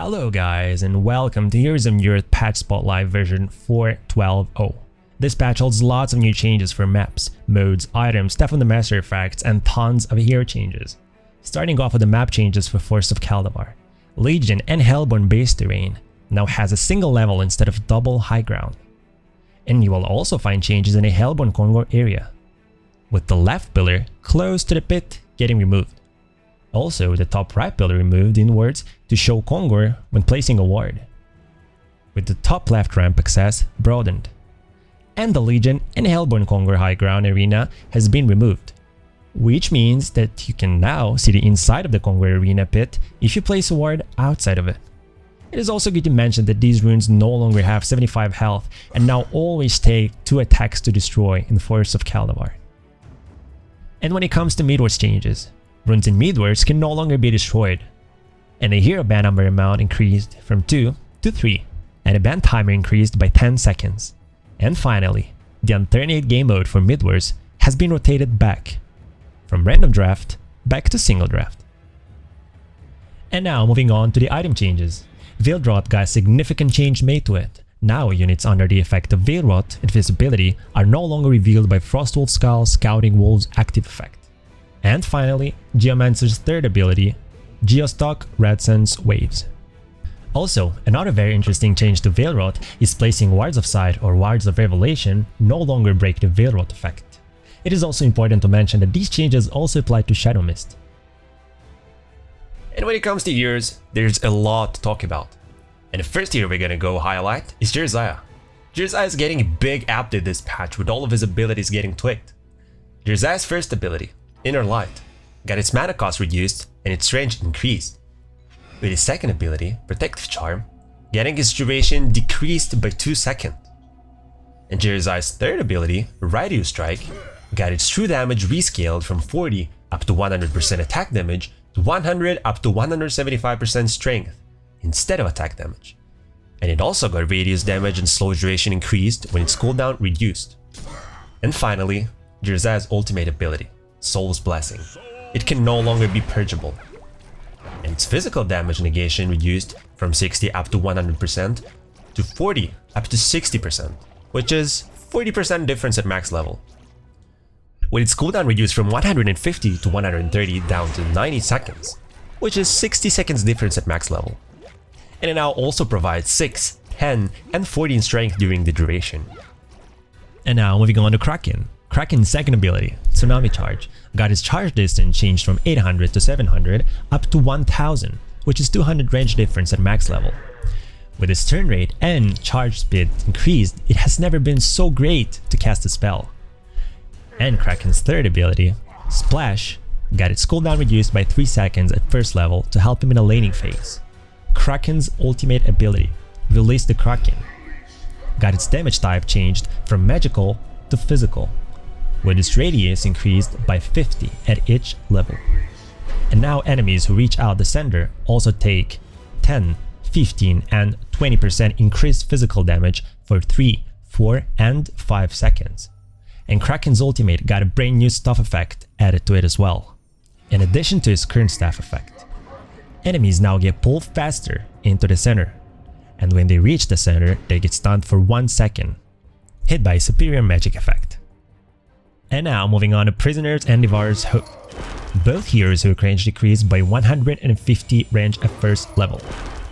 Hello guys and welcome to Heroes of Newerth patch spotlight version 4.12.0. This patch holds lots of new changes for maps, modes, items, Staff of the Master effects, and tons of hero changes. Starting off with the map changes for Force of Caldavar. Legion and Hellborn base terrain now has a single level instead of double high ground. And you will also find changes in a Hellborn Kongor area, with the left pillar close to the pit getting removed. Also, the top right pillar removed inwards to show Kongor when placing a ward, with the top left ramp access broadened. And the Legion and Hellborn Kongor high ground arena has been removed, which means that you can now see the inside of the Kongor arena pit if you place a ward outside of it. It is also good to mention that these runes no longer have 75 health and now always take 2 attacks to destroy in the Force of Caldavar. And when it comes to Midwars changes, runes in Midwars can no longer be destroyed, and the hero ban number amount increased from 2 to 3, and the ban timer increased by 10 seconds. And finally, the alternate game mode for Midwars has been rotated back, from random draft back to single draft. And now moving on to the item changes. Veil Rot got a significant change made to it. Now units under the effect of Veil Rot invisibility are no longer revealed by Frostwolf Skull Scouting Wolf's active effect. And finally, Geomancer's third ability, Geostock Red Sense Waves. Also, another very interesting change to Veil Rot is placing Wards of Sight or Wards of Revelation no longer break the Veil Rot effect. It is also important to mention that these changes also apply to Shadow Mist. And when it comes to heroes, there's a lot to talk about. And the first hero we're gonna go highlight is Jeraziah. Jeraziah is getting a big update this patch with all of his abilities getting tweaked. Jeraziah's first ability, Inner Light, got its mana cost reduced and its range increased. With his second ability, Protective Charm, getting its duration decreased by 2 seconds. And Jeraziah's third ability, Radio Strike, got its true damage rescaled from 40 up to 100% attack damage to 100 up to 175% strength instead of attack damage. And it also got radius damage and slow duration increased when its cooldown reduced. And finally, Jeraziah's ultimate ability, Soul's Blessing. It can no longer be purgeable, and its physical damage negation reduced from 60 up to 100% to 40 up to 60%, which is 40% difference at max level. With its cooldown reduced from 150 to 130 down to 90 seconds, which is 60 seconds difference at max level. And it now also provides 6, 10, and 14 strength during the duration. And now moving on to Kraken. Kraken's second ability, Tsunami Charge, got its charge distance changed from 800 to 700 up to 1000, which is 200 range difference at max level. With its turn rate and charge speed increased, it has never been so great to cast a spell. And Kraken's third ability, Splash, got its cooldown reduced by 3 seconds at first level to help him in a laning phase. Kraken's ultimate ability, Release the Kraken, got its damage type changed from magical to physical, with its radius increased by 50 at each level. And now enemies who reach out the center also take 10, 15, and 20% increased physical damage for 3, 4, and 5 seconds. And Kraken's ultimate got a brand new staff effect added to it as well, in addition to his current staff effect. Enemies now get pulled faster into the center, and when they reach the center, they get stunned for 1 second, hit by a superior magic effect. And now moving on to Prisoners and Devourer's Hook. Both heroes' hook range decreased by 150 range at first level.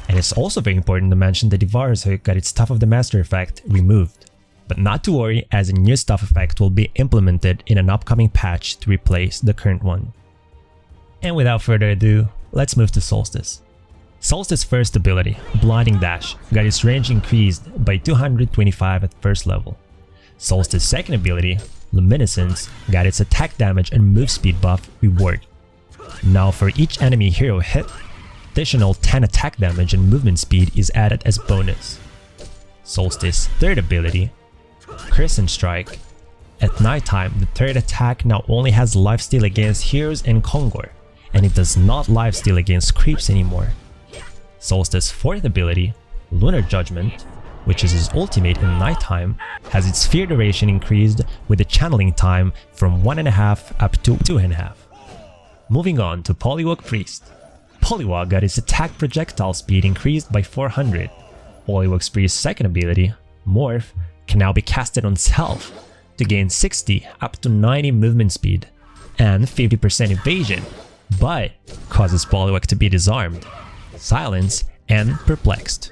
And it's also very important to mention that Devourer's Hook got its Staff of the Master effect removed. But not to worry, as a new staff effect will be implemented in an upcoming patch to replace the current one. And without further ado, let's move to Solstice. Solstice's first ability, Blinding Dash, got its range increased by 225 at first level. Solstice's second ability, Luminescence, got its attack damage and move speed buff reward. Now for each enemy hero hit, additional 10 attack damage and movement speed is added as bonus. Solstice's third ability, Crescent Strike. At nighttime, the third attack now only has lifesteal against heroes and Kongor, and it does not lifesteal against creeps anymore. Solstice's fourth ability, Lunar Judgment, which is his ultimate in nighttime, has its sphere duration increased with the channeling time from 1.5 up to 2.5. Moving on to Pollywog Priest. Pollywog got his attack projectile speed increased by 400. Pollywog Priest's second ability, Morph, can now be casted on self to gain 60 up to 90 movement speed and 50% evasion, but causes Pollywog to be disarmed, silenced, and perplexed.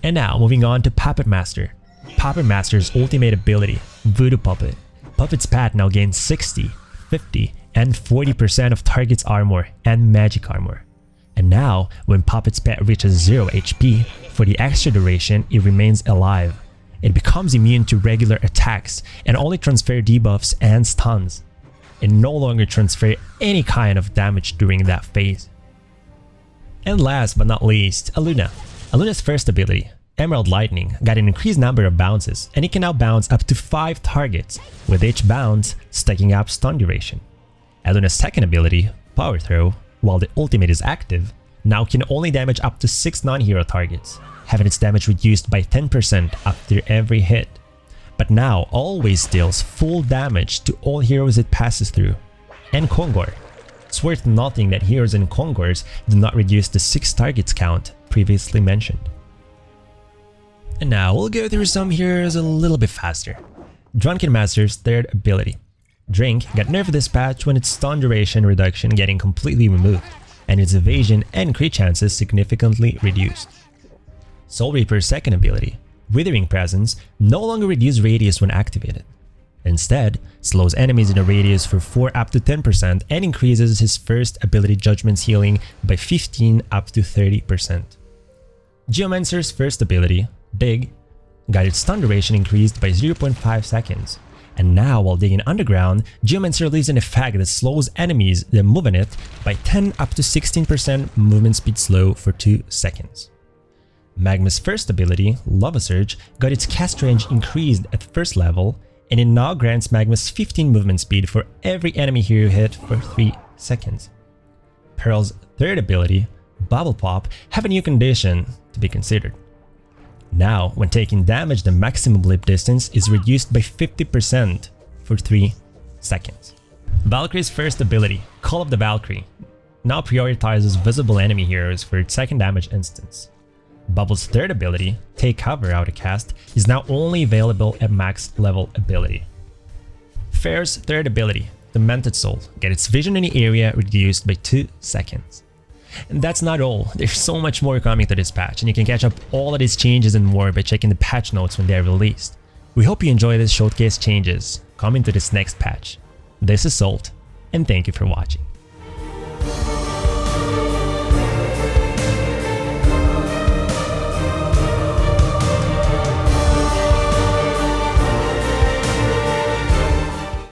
And now moving on to Puppet Master. Puppet Master's ultimate ability, Voodoo Puppet. Puppet's pet now gains 60, 50, and 40% of target's armor and magic armor. And now, when Puppet's pet reaches 0 HP, for the extra duration it remains alive. It becomes immune to regular attacks and only transfer debuffs and stuns. It no longer transfers any kind of damage during that phase. And last but not least, Aluna. Aluna's first ability, Emerald Lightning, got an increased number of bounces, and it can now bounce up to 5 targets, with each bounce stacking up stun duration. Aluna's second ability, Power Throw, while the ultimate is active, now can only damage up to 6 non-hero targets, having its damage reduced by 10% after every hit, but now always deals full damage to all heroes it passes through. And Kongor. It's worth noting that heroes and Kongors do not reduce the 6 targets count previously mentioned. And now we'll go through some heroes a little bit faster. Drunken Master's third ability. Drink got nerfed this patch when its stun duration reduction getting completely removed, and its evasion and crit chances significantly reduced. Soul Reaper's second ability, Withering Presence, no longer reduces radius when activated. Instead, slows enemies in a radius for 4 up to 10% and increases his first ability Judgment's healing by 15 up to 30%. Geomancer's first ability, Dig, got its stun duration increased by 0.5 seconds. And now, while digging underground, Geomancer leaves an effect that slows enemies that move in it by 10 up to 16% movement speed slow for 2 seconds. Magmus' first ability, Lava Surge, got its cast range increased at first level, and it now grants Magmus 15 movement speed for every enemy hero hit for 3 seconds. Pearl's third ability, Bubble Pop, have a new condition to be considered. Now, when taking damage, the maximum blip distance is reduced by 50% for 3 seconds. Valkyrie's first ability, Call of the Valkyrie, now prioritizes visible enemy heroes for its second damage instance. Bubble's third ability, Take Cover Out of Cast, is now only available at max level ability. Pharaoh's third ability, Demented Soul, gets its vision in the area reduced by 2 seconds. And that's not all, there's so much more coming to this patch, and you can catch up all of these changes and more by checking the patch notes when they are released. We hope you enjoy this showcase changes coming to this next patch. This is Salt, and thank you for watching.